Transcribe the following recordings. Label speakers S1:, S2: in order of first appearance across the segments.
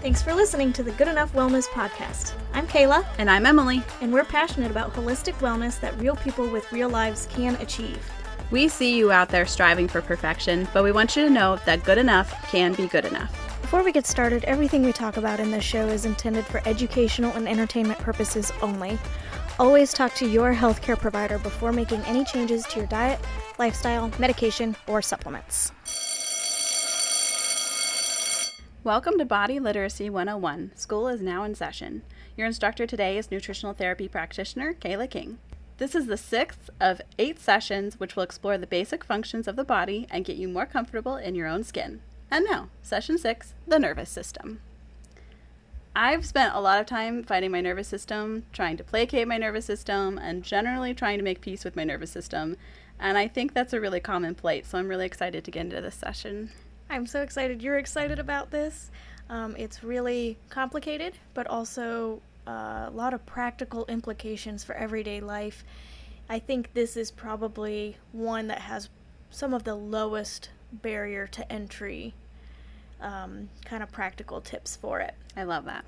S1: Thanks for listening to the Good Enough Wellness Podcast. I'm Kayla.
S2: And I'm Emily.
S1: And we're passionate about holistic wellness that real people with real lives can achieve.
S2: We see you out there striving for perfection, but we want you to know that good enough can be good enough.
S1: Before we get started, everything we talk about in this show is intended for educational and entertainment purposes only. Always talk to your healthcare provider before making any changes to your diet, lifestyle, medication, or supplements.
S2: Welcome to Body Literacy 101. School is now in session. Your instructor today is Nutritional Therapy Practitioner Kayla King. This is the 6th of 8 sessions which will explore the basic functions of the body and get you more comfortable in your own skin. And now, Session 6, the nervous system. I've spent a lot of time fighting my nervous system, trying to placate my nervous system, and generally trying to make peace with my nervous system. And I think that's a really common plight, so I'm really excited to get into this session.
S1: I'm so excited you're excited about this. It's really complicated, but also a lot of practical implications for everyday life. I think this is probably one that has some of the lowest barrier to entry kind of practical tips for it.
S2: I love that.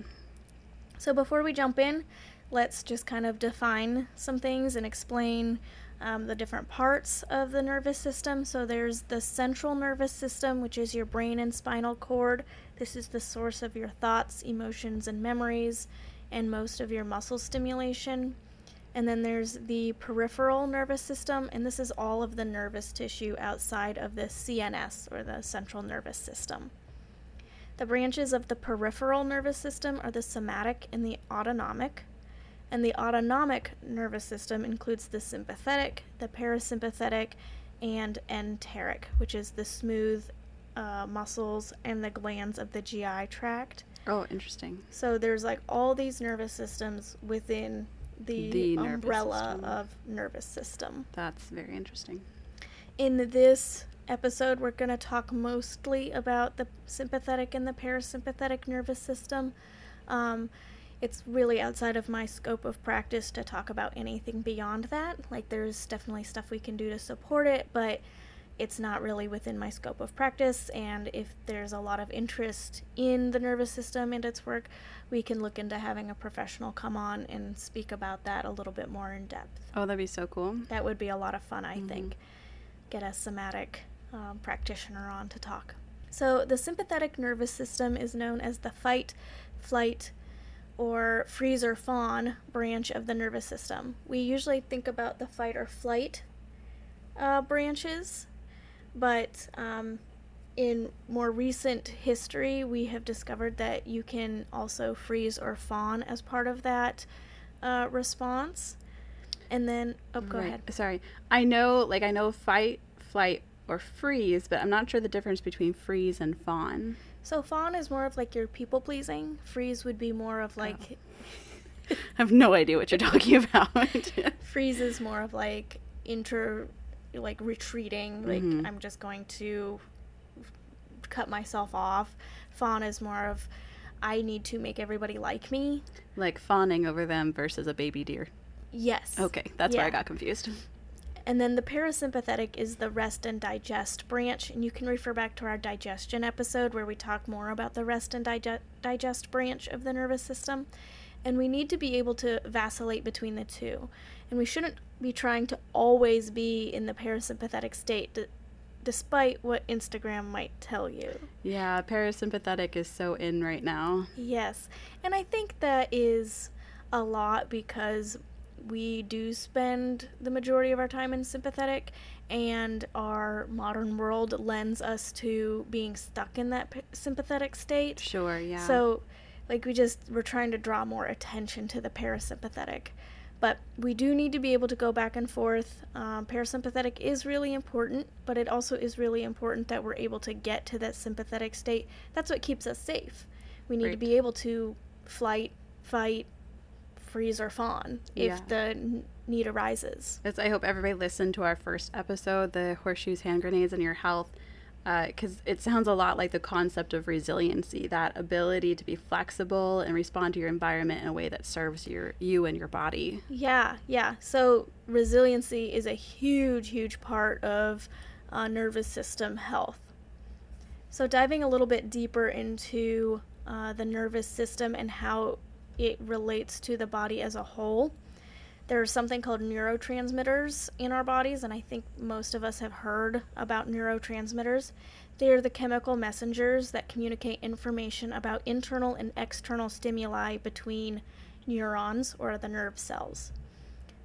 S1: So before we jump in, let's just kind of define some things and explain the different parts of the nervous system. So there's the central nervous system, which is your brain and spinal cord. This is the source of your thoughts, emotions, and memories, and most of your muscle stimulation. And then there's the peripheral nervous system, and this is all of the nervous tissue outside of the CNS, or the central nervous system. The branches of the peripheral nervous system are the somatic and the autonomic. And the autonomic nervous system includes the sympathetic, the parasympathetic, and enteric, which is the smooth muscles and the glands of the GI tract.
S2: Oh, interesting.
S1: So there's like all these nervous systems within the umbrella of nervous system.
S2: That's very interesting.
S1: In this episode, we're going to talk mostly about the sympathetic and the parasympathetic nervous system. It's really outside of my scope of practice to talk about anything beyond that. Like, there's definitely stuff we can do to support it, but it's not really within my scope of practice. And if there's a lot of interest in the nervous system and its work, we can look into having a professional come on and speak about that a little bit more in depth.
S2: Oh, that'd be so cool.
S1: That would be a lot of fun, I think. Get a somatic practitioner on to talk. So the sympathetic nervous system is known as the fight, flight, or freeze or fawn branch of the nervous system. We usually think about the fight or flight branches, but in more recent history, we have discovered that you can also freeze or fawn as part of that response. And then, go ahead.
S2: Sorry. I know fight, flight, or freeze, but I'm not sure the difference between freeze and fawn.
S1: So fawn is more of like your people-pleasing. Freeze would be more of like...
S2: I have no idea what you're talking about.
S1: Freeze is more of like retreating. Like, I'm just going to cut myself off. Fawn is more of, I need to make everybody like me.
S2: Like fawning over them versus a baby deer.
S1: Yes.
S2: Okay, that's where I got confused.
S1: And then the parasympathetic is the rest and digest branch, and you can refer back to our digestion episode where we talk more about the rest and digest branch of the nervous system. And we need to be able to vacillate between the two. And we shouldn't be trying to always be in the parasympathetic state, despite what Instagram might tell you.
S2: Yeah, parasympathetic is so in right now.
S1: Yes, and I think that is a lot because we do spend the majority of our time in sympathetic, and our modern world lends us to being stuck in that sympathetic state.
S2: Sure, yeah.
S1: So, like, we're trying to draw more attention to the parasympathetic. But we do need to be able to go back and forth. Parasympathetic is really important, but it also is really important that we're able to get to that sympathetic state. That's what keeps us safe. We need to be able to flight, fight, freeze, or fawn if the need arises.
S2: I hope everybody listened to our first episode, the horseshoes, hand grenades, and your health, because it sounds a lot like the concept of resiliency, that ability to be flexible and respond to your environment in a way that serves you and your body.
S1: Yeah. So resiliency is a huge part of nervous system health. So diving a little bit deeper into the nervous system and how it relates to the body as a whole. There's something called neurotransmitters in our bodies, and I think most of us have heard about neurotransmitters. They are the chemical messengers that communicate information about internal and external stimuli between neurons, or the nerve cells.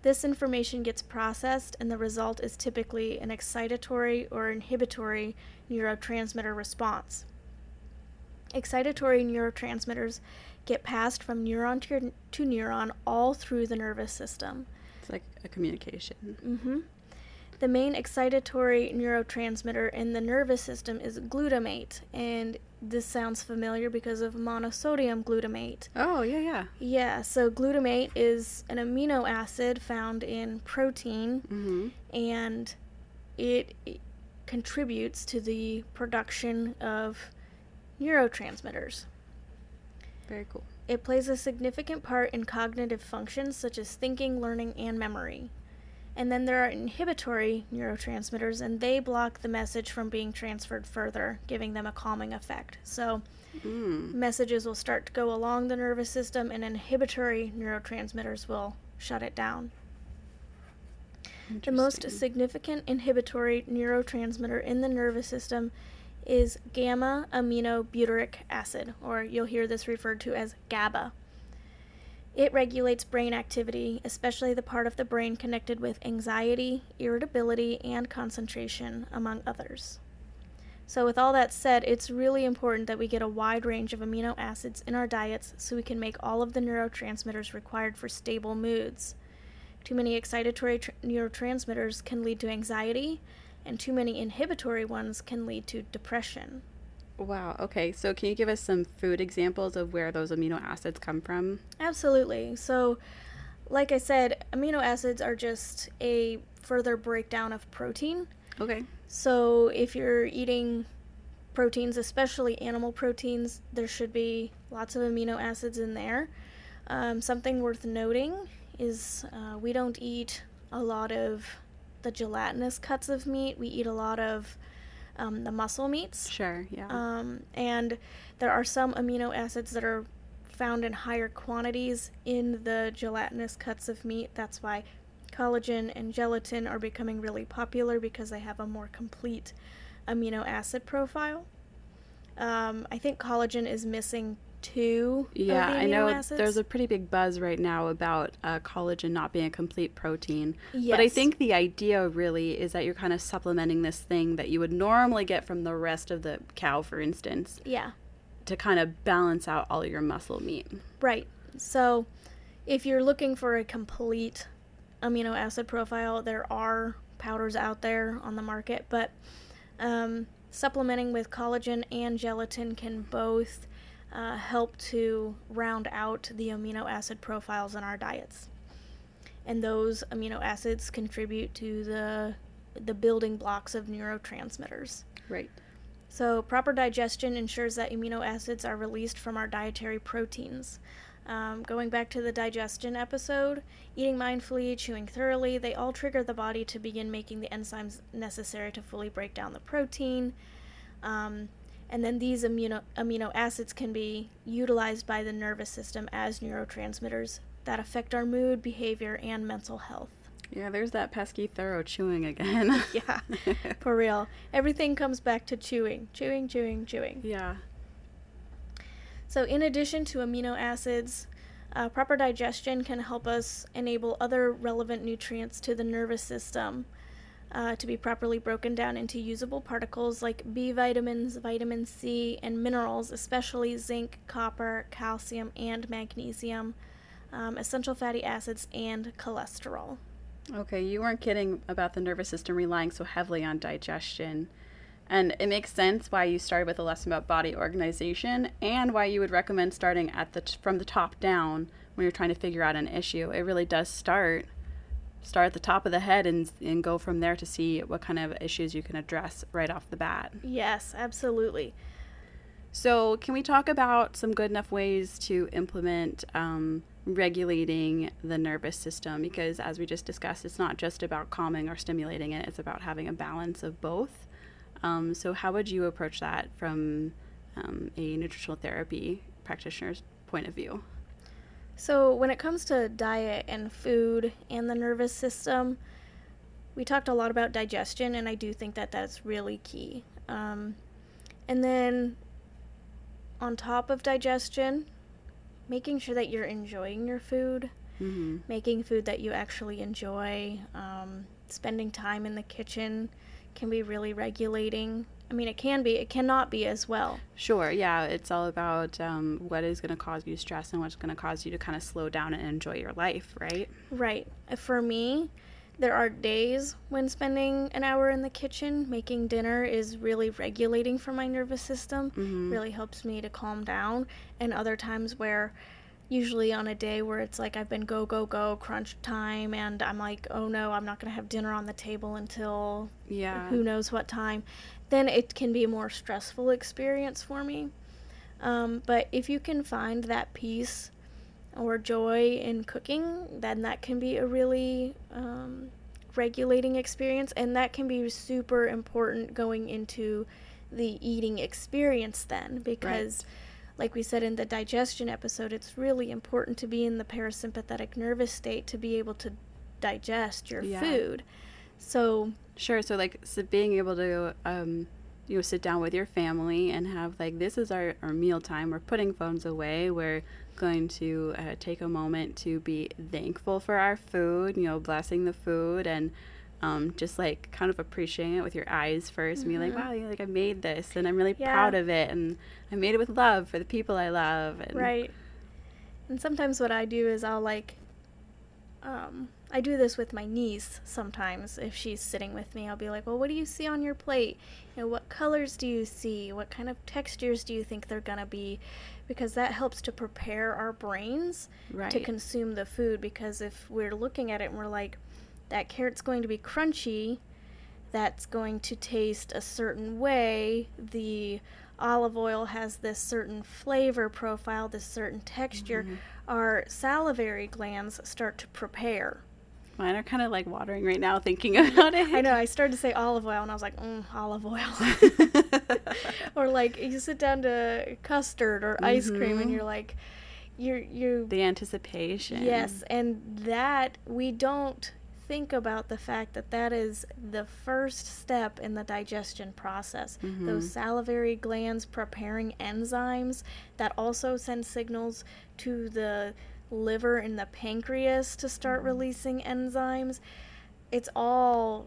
S1: This information gets processed, and the result is typically an excitatory or inhibitory neurotransmitter response. Excitatory neurotransmitters get passed from neuron to neuron all through the nervous system.
S2: It's like a communication.
S1: Mm-hmm. The main excitatory neurotransmitter in the nervous system is glutamate, and this sounds familiar because of monosodium glutamate.
S2: Oh, yeah.
S1: Yeah, so glutamate is an amino acid found in protein, and it contributes to the production of neurotransmitters.
S2: Very cool.
S1: It plays a significant part in cognitive functions such as thinking, learning, and memory. And then there are inhibitory neurotransmitters, and they block the message from being transferred further, giving them a calming effect. So messages will start to go along the nervous system, and inhibitory neurotransmitters will shut it down. The most significant inhibitory neurotransmitter in the nervous system is gamma-aminobutyric acid, or you'll hear this referred to as GABA. It regulates brain activity, especially the part of the brain connected with anxiety, irritability, and concentration, among others. So with all that said, it's really important that we get a wide range of amino acids in our diets so we can make all of the neurotransmitters required for stable moods. Too many excitatory neurotransmitters can lead to anxiety, and too many inhibitory ones can lead to depression.
S2: Wow. Okay. So can you give us some food examples of where those amino acids come from?
S1: Absolutely. So, like I said, amino acids are just a further breakdown of protein.
S2: Okay.
S1: So if you're eating proteins, especially animal proteins, there should be lots of amino acids in there. Something worth noting is we don't eat a lot of the gelatinous cuts of meat. We eat a lot of the muscle meats.
S2: Sure, yeah.
S1: And there are some amino acids that are found in higher quantities in the gelatinous cuts of meat. That's why collagen and gelatin are becoming really popular, because they have a more complete amino acid profile. I think collagen is missing 2
S2: Yeah,
S1: of the amino
S2: I know
S1: acids.
S2: there's a pretty big buzz right now about collagen not being a complete protein.
S1: Yes.
S2: But I think the idea really is that you're kind of supplementing this thing that you would normally get from the rest of the cow, for instance.
S1: Yeah.
S2: To kind of balance out all your muscle meat.
S1: Right. So if you're looking for a complete amino acid profile, there are powders out there on the market, but supplementing with collagen and gelatin can both help to round out the amino acid profiles in our diets. And those amino acids contribute to the building blocks of neurotransmitters.
S2: Right.
S1: So proper digestion ensures that amino acids are released from our dietary proteins. Going back to the digestion episode, eating mindfully, chewing thoroughly, they all trigger the body to begin making the enzymes necessary to fully break down the protein. And then these amino acids can be utilized by the nervous system as neurotransmitters that affect our mood, behavior, and mental health.
S2: Yeah, there's that pesky thorough chewing again.
S1: Yeah, for real. Everything comes back to chewing. Chewing.
S2: Yeah.
S1: So in addition to amino acids, proper digestion can help us enable other relevant nutrients to the nervous system to be properly broken down into usable particles like B vitamins, vitamin C, and minerals, especially zinc, copper, calcium, and magnesium, essential fatty acids, and cholesterol.
S2: Okay, you weren't kidding about the nervous system relying so heavily on digestion. And it makes sense why you started with a lesson about body organization and why you would recommend starting from the top down when you're trying to figure out an issue. It really does start at the top of the head and go from there to see what kind of issues you can address right off the bat.
S1: Yes, absolutely.
S2: So can we talk about some good enough ways to implement regulating the nervous system? Because as we just discussed, it's not just about calming or stimulating it, it's about having a balance of both. So how would you approach that from a nutritional therapy practitioner's point of view?
S1: So when it comes to diet and food and the nervous system, we talked a lot about digestion, and I do think that that's really key. And then on top of digestion, making sure that you're enjoying your food, making food that you actually enjoy, spending time in the kitchen can be really regulating. I mean, it can be, it cannot be as well.
S2: Sure, yeah, it's all about what is going to cause you stress and what's going to cause you to kind of slow down and enjoy your life, right?
S1: Right. For me, there are days when spending an hour in the kitchen making dinner is really regulating for my nervous system, really helps me to calm down, and other times where usually on a day where it's like I've been go, crunch time, and I'm like, oh no, I'm not going to have dinner on the table until who knows what time, then it can be a more stressful experience for me. But if you can find that peace or joy in cooking, then that can be a really regulating experience, and that can be super important going into the eating experience then, because like we said in the digestion episode, it's really important to be in the parasympathetic nervous state to be able to digest your food. So
S2: sure, so like being able to sit down with your family and have like, this is our meal time, we're putting phones away, we're going to take a moment to be thankful for our food, blessing the food, and just like kind of appreciating it with your eyes first, and be like, wow, like I made this and I'm really proud of it, and I made it with love for the people I love. And
S1: right. And sometimes what I do is I'll I do this with my niece sometimes. If she's sitting with me, I'll be like, well, what do you see on your plate? What colors do you see? What kind of textures do you think they're gonna be? Because that helps to prepare our brains to consume the food. Because if we're looking at it and we're like, that carrot's going to be crunchy, that's going to taste a certain way, the olive oil has this certain flavor profile, this certain texture, our salivary glands start to prepare.
S2: Mine are kind of like watering right now thinking about it.
S1: I know, I started to say olive oil and I was like, olive oil. Or like you sit down to custard or ice cream and you're like, you're
S2: the anticipation.
S1: Yes, and that we don't think about the fact that that is the first step in the digestion process. Those salivary glands preparing enzymes that also send signals to the liver and the pancreas to start releasing enzymes. It's all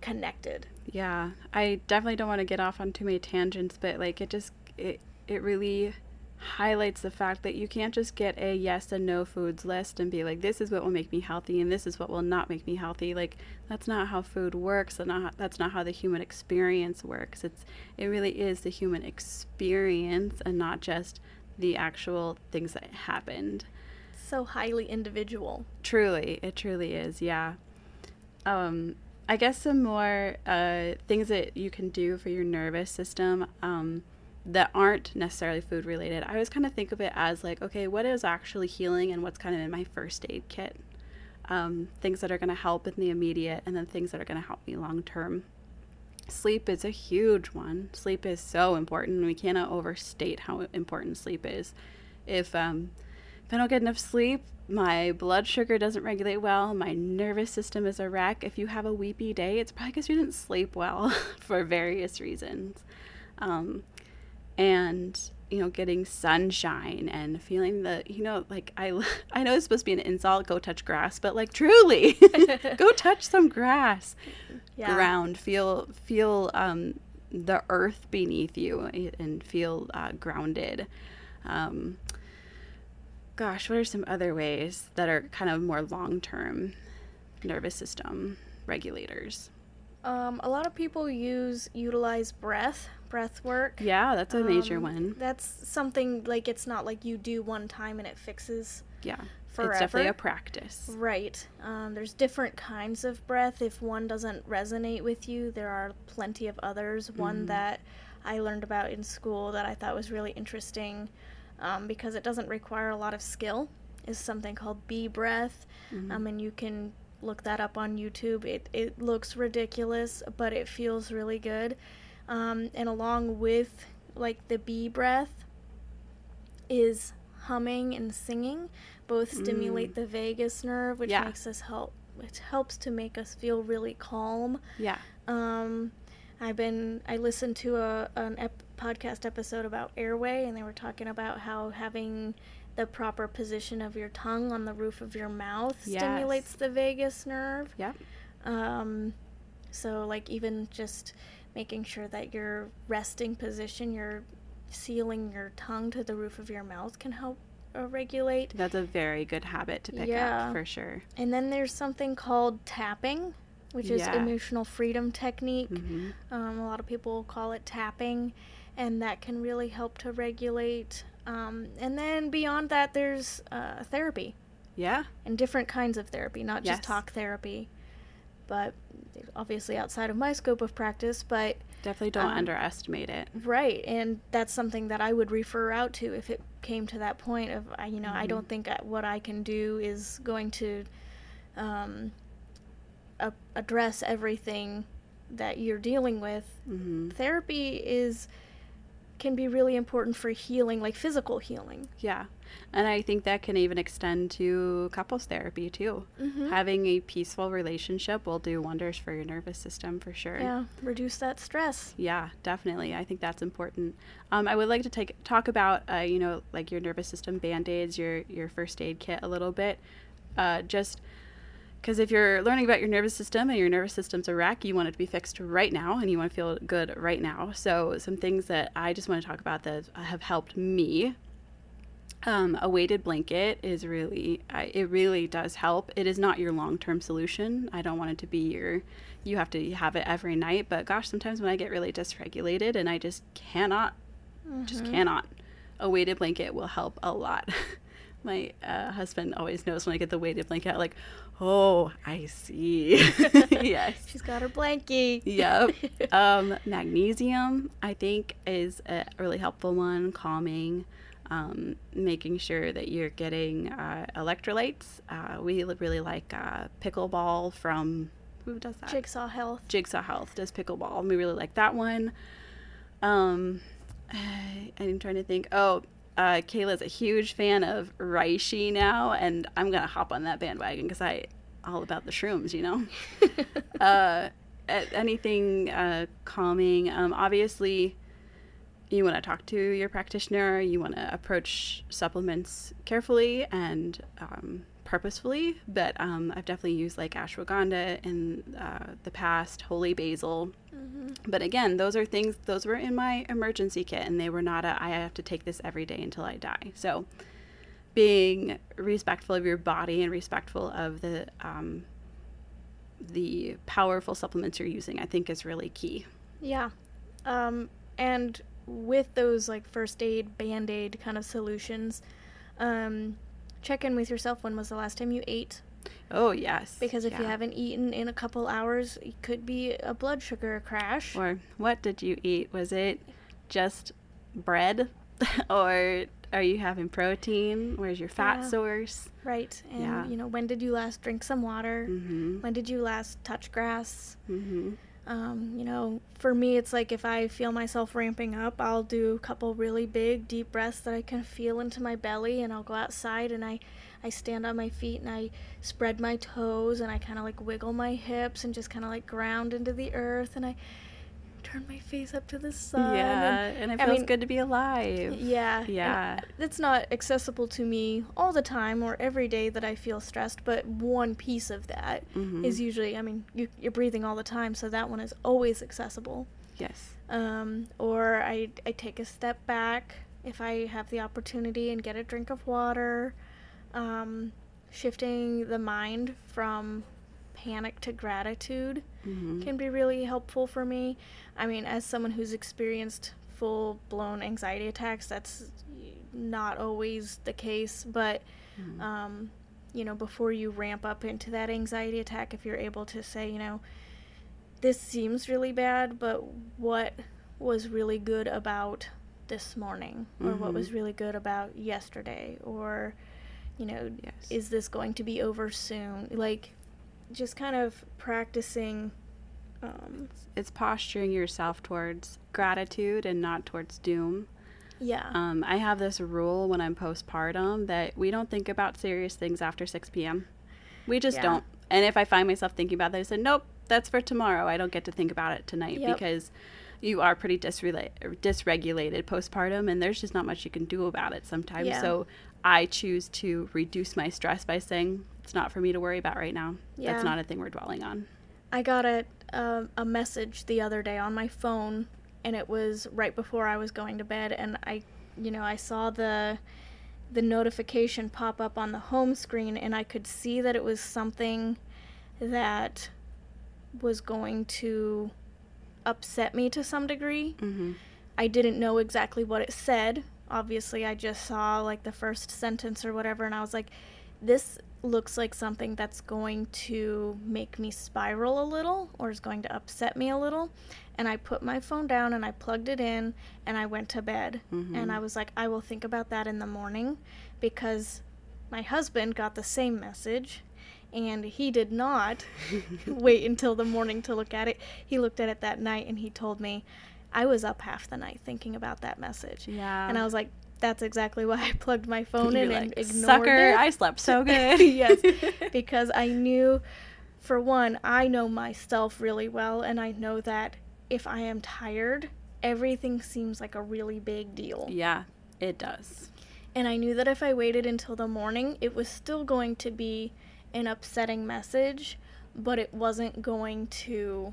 S1: connected.
S2: Yeah, I definitely don't want to get off on too many tangents, but like it really highlights the fact that you can't just get a yes and no foods list and be like, this is what will make me healthy and this is what will not make me healthy. Like, that's not how food works, and that's not how the human experience works. It really is the human experience and not just the actual things that happened.
S1: So highly individual.
S2: Truly, it truly is. Yeah. I guess some more things that you can do for your nervous system that aren't necessarily food related. I always kind of think of it as like, okay, what is actually healing and what's kind of in my first aid kit? Things that are going to help in the immediate, and then things that are going to help me long term. Sleep is a huge one. Sleep is so important. We cannot overstate how important sleep is. If I don't get enough sleep, my blood sugar doesn't regulate well, my nervous system is a wreck. If you have a weepy day, it's probably because you didn't sleep well for various reasons. And getting sunshine and feeling the, like I know it's supposed to be an insult, go touch grass, but like truly go touch some grass. Ground, feel the earth beneath you and feel grounded. Gosh, what are some other ways that are kind of more long-term nervous system regulators?
S1: A lot of people utilize breath work.
S2: Yeah, that's a major one.
S1: That's something like, it's not like you do one time and it fixes forever.
S2: It's definitely a practice.
S1: Right. There's different kinds of breath. If one doesn't resonate with you, there are plenty of others. One that I learned about in school that I thought was really interesting, because it doesn't require a lot of skill, is something called bee breath. And you can look that up on YouTube. It looks ridiculous, but it feels really good. And along with like the bee breath, is humming and singing. Both stimulate the vagus nerve, which makes us which helps to make us feel really calm.
S2: Yeah.
S1: I listened to a podcast episode about airway, and they were talking about how having the proper position of your tongue on the roof of your mouth stimulates the vagus nerve.
S2: Yep.
S1: So like even just making sure that your resting position, you're sealing your tongue to the roof of your mouth can help regulate.
S2: That's a very good habit to pick up for sure.
S1: And then there's something called tapping, which is emotional freedom technique. A lot of people call it tapping, and that can really help to regulate. And then beyond that, there's therapy.
S2: Yeah.
S1: And different kinds of therapy, not just talk therapy, but obviously outside of my scope of practice, but
S2: definitely don't underestimate it.
S1: Right. And that's something that I would refer out to if it came to that point of, I don't think what I can do is going to address everything that you're dealing with. Therapy can be really important for healing, like physical healing.
S2: Yeah. And I think that can even extend to couples therapy too. Having a peaceful relationship will do wonders for your nervous system for sure.
S1: Yeah, reduce that stress.
S2: Yeah, definitely. I think that's important. I would like to talk about, like your nervous system Band-Aids, your first aid kit a little bit. Just because if you're learning about your nervous system and your nervous system's a wreck, you want it to be fixed right now and you want to feel good right now. So some things that I just want to talk about that have helped me. A weighted blanket is it really does help. It is not your long-term solution. I don't want it to be you have to have it every night, but gosh, sometimes when I get really dysregulated and I just cannot, a weighted blanket will help a lot. My husband always knows when I get the weighted blanket, like, oh, I see. Yes.
S1: She's got her blankie.
S2: Yep. Magnesium, I think, is a really helpful one, calming. Making sure that you're getting electrolytes. We really like pickleball from, who does that?
S1: Jigsaw Health.
S2: Jigsaw Health does pickleball, and we really like that one. I'm trying to think. Kayla's a huge fan of reishi now, and I'm going to hop on that bandwagon because all about the shrooms, anything calming. Obviously, you want to talk to your practitioner. You want to approach supplements carefully and purposefully. But I've definitely used like ashwagandha in the past, holy basil. But again, those were in my emergency kit, and they were not I have to take this every day until I die. So being respectful of your body and respectful of the powerful supplements you're using, I think is really key.
S1: Yeah. And with those like first aid, Band-Aid kind of solutions, check in with yourself. When was the last time you ate?
S2: Oh, yes.
S1: Because if you haven't eaten in a couple hours, it could be a blood sugar crash.
S2: Or what did you eat? Was it just bread? Or are you having protein? Where's your fat source?
S1: Right. And, when did you last drink some water? When did you last touch grass? For me, it's like if I feel myself ramping up, I'll do a couple really big, deep breaths that I can feel into my belly, and I'll go outside and I stand on my feet and I spread my toes and I kind of like wiggle my hips and just kind of like ground into the earth, and I turn my face up to the sun.
S2: Yeah, and it feels good to be alive.
S1: Yeah. It's not accessible to me all the time or every day that I feel stressed, but one piece of that is usually, you're breathing all the time, so that one is always accessible.
S2: Yes.
S1: Or I take a step back if I have the opportunity and get a drink of water. Shifting the mind from panic to gratitude can be really helpful for me. As someone who's experienced full-blown anxiety attacks, that's not always the case, but before you ramp up into that anxiety attack, if you're able to say, this seems really bad, but what was really good about this morning, or what was really good about yesterday, or is this going to be over soon? Like, just kind of practicing.
S2: It's posturing yourself towards gratitude and not towards doom.
S1: Yeah.
S2: I have this rule when I'm postpartum that we don't think about serious things after 6 p.m. We just don't. And if I find myself thinking about that, I say, nope, that's for tomorrow. I don't get to think about it tonight because you are pretty dysregulated postpartum, and there's just not much you can do about it sometimes. Yeah. So I choose to reduce my stress by saying, it's not for me to worry about right now. Yeah. That's not a thing we're dwelling on.
S1: I got a message the other day on my phone, and it was right before I was going to bed, and I saw the notification pop up on the home screen, and I could see that it was something that was going to upset me to some degree. Mm-hmm. I didn't know exactly what it said. Obviously, I just saw like the first sentence or whatever, and I was like, this looks like something that's going to make me spiral a little or is going to upset me a little. And I put my phone down and I plugged it in and I went to bed. Mm-hmm. And I was like, I will think about that in the morning, because my husband got the same message and he did not wait until the morning to look at it. He looked at it that night and he told me, I was up half the night thinking about that message.
S2: Yeah.
S1: And I was like, that's exactly why I plugged my phone in and ignored
S2: Sucker,
S1: it.
S2: I slept so good.
S1: Yes, because I knew, for one, I know myself really well, and I know that if I am tired, everything seems like a really big deal.
S2: Yeah, it does.
S1: And I knew that if I waited until the morning, it was still going to be an upsetting message, but it wasn't going to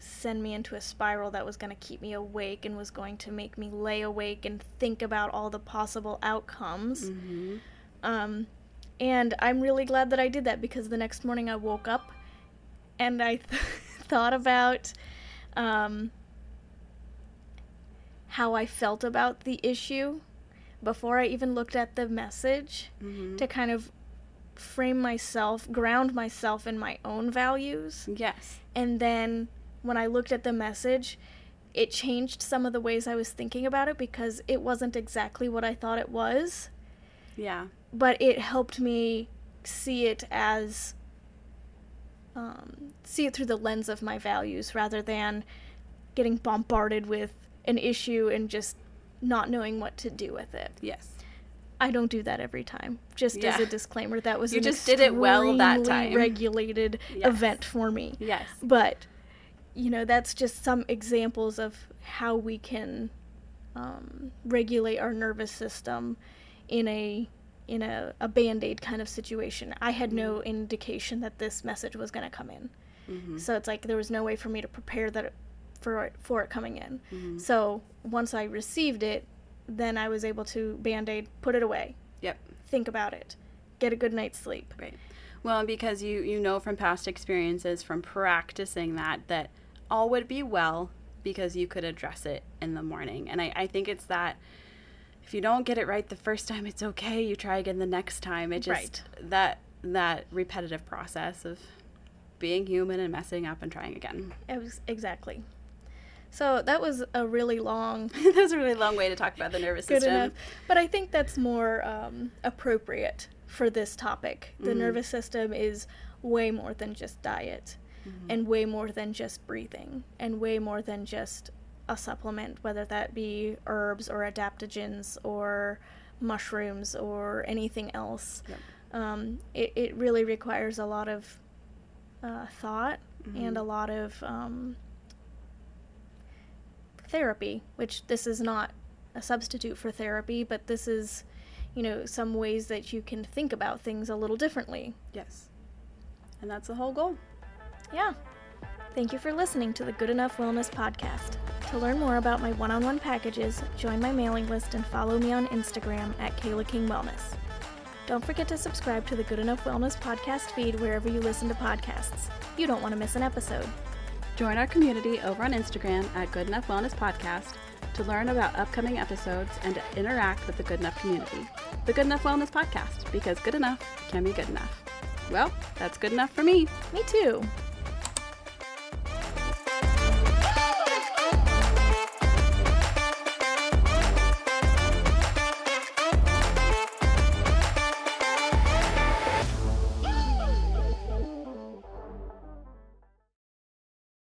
S1: send me into a spiral that was going to keep me awake and was going to make me lay awake and think about all the possible outcomes. Mm-hmm. And I'm really glad that I did that, because the next morning I woke up and I thought about how I felt about the issue before I even looked at the message, mm-hmm. to kind of ground myself in my own values.
S2: Yes.
S1: And then when I looked at the message, it changed some of the ways I was thinking about it, because it wasn't exactly what I thought it was.
S2: Yeah.
S1: But it helped me see it as, see it through the lens of my values, rather than getting bombarded with an issue and just not knowing what to do with it.
S2: Yes.
S1: I don't do that every time. Just as a disclaimer, that was
S2: you just did it well that time.
S1: Regulated event for me.
S2: Yes.
S1: But that's just some examples of how we can regulate our nervous system in a Band-Aid kind of situation. I had no indication that this message was going to come in. Mm-hmm. So it's like there was no way for me to prepare for it coming in. Mm-hmm. So once I received it, then I was able to Band-Aid, put it away.
S2: Yep.
S1: Think about it. Get a good night's sleep.
S2: Right. Well, because you know from past experiences, from practicing that all would be well, because you could address it in the morning. And I think it's that if you don't get it right the first time, it's okay. You try again the next time. It just, that repetitive process of being human and messing up and trying again.
S1: Exactly. So that was a really long...
S2: that was a really long way to talk about the nervous system.
S1: Good enough. But I think that's more appropriate for this topic. The mm-hmm. nervous system is way more than just diet, mm-hmm. and way more than just breathing, and way more than just a supplement, whether that be herbs or adaptogens or mushrooms or anything else. Yep. It really requires a lot of thought, mm-hmm. and a lot of... therapy, which this is not a substitute for therapy, but this is, some ways that you can think about things a little differently.
S2: Yes. And that's the whole goal.
S1: Yeah. Thank you for listening to the Good Enough Wellness Podcast. To learn more about my one-on-one packages, join my mailing list and follow me on Instagram at Kayla King Wellness. Don't forget to subscribe to the Good Enough Wellness Podcast feed wherever you listen to podcasts. You don't want to miss an episode.
S2: Join our community over on Instagram at Good Enough Wellness Podcast to learn about upcoming episodes and to interact with the Good Enough community. The Good Enough Wellness Podcast, because good enough can be good enough. Well, that's good enough for me.
S1: Me too.